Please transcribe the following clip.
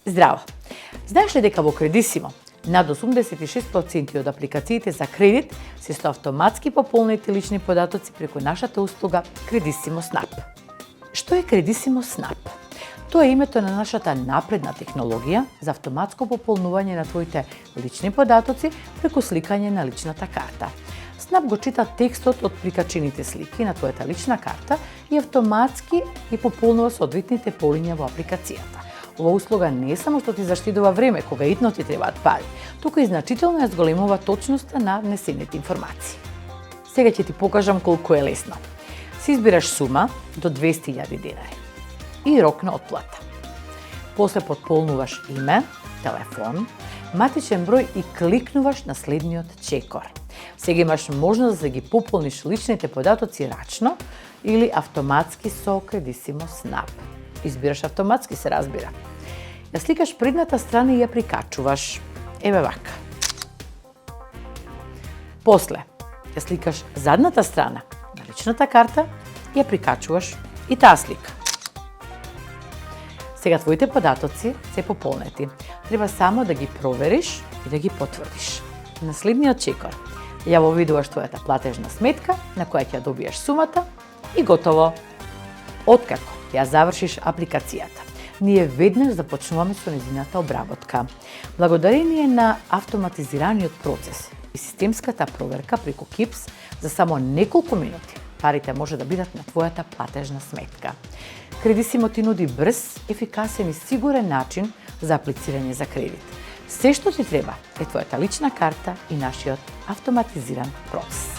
Здраво! Знаеш ли дека во Кредисимо над 86% од апликациите за кредит се со автоматски пополнети лични податоци преку нашата услуга Кредисимо Снап? Што е Кредисимо Снап? Тоа е името на нашата напредна технологија за автоматско пополнување на твоите лични податоци преку сликање на личната карта. Снап го чита текстот од прикачените слики на твојата лична карта и автоматски ги пополнува соодветните полиња во апликацијата. Ова услуга не само што ти заштедува време кога итно ти требаат пари, туку и значително ја зголемува точноста на внесените информации. Сега ќе ти покажам колку е лесно. Си избираш сума до 200.000 денари и рок на отплата. После потполнуваш име, телефон, матичен број и кликнуваш на следниот чекор. Сега имаш можност да ги пополниш личните податоци рачно или автоматски со Кредисимо Снап. Избираш автоматски, се разбира. Ја сликаш предната страна и ја прикачуваш. Еве вака. После, ја сликаш задната страна на личната карта и ја прикачуваш и таа слика. Сега твоите податоци се пополнети. Треба само да ги провериш и да ги потврдиш. На следниот чекор ја во видуваш твојата платежна сметка на која ќе добиеш сумата и готово. Откако ја завршиш апликацијата, ние веднаш започнуваме со нејзината обработка. Благодарение на автоматизираниот процес и системската проверка преку КИПС, за само неколку минути парите може да бидат на твојата платежна сметка. Кредисимо ти нуди брз, ефикасен и сигурен начин за аплицирање за кредит. Се што ти треба е твојата лична карта и нашиот автоматизиран процес.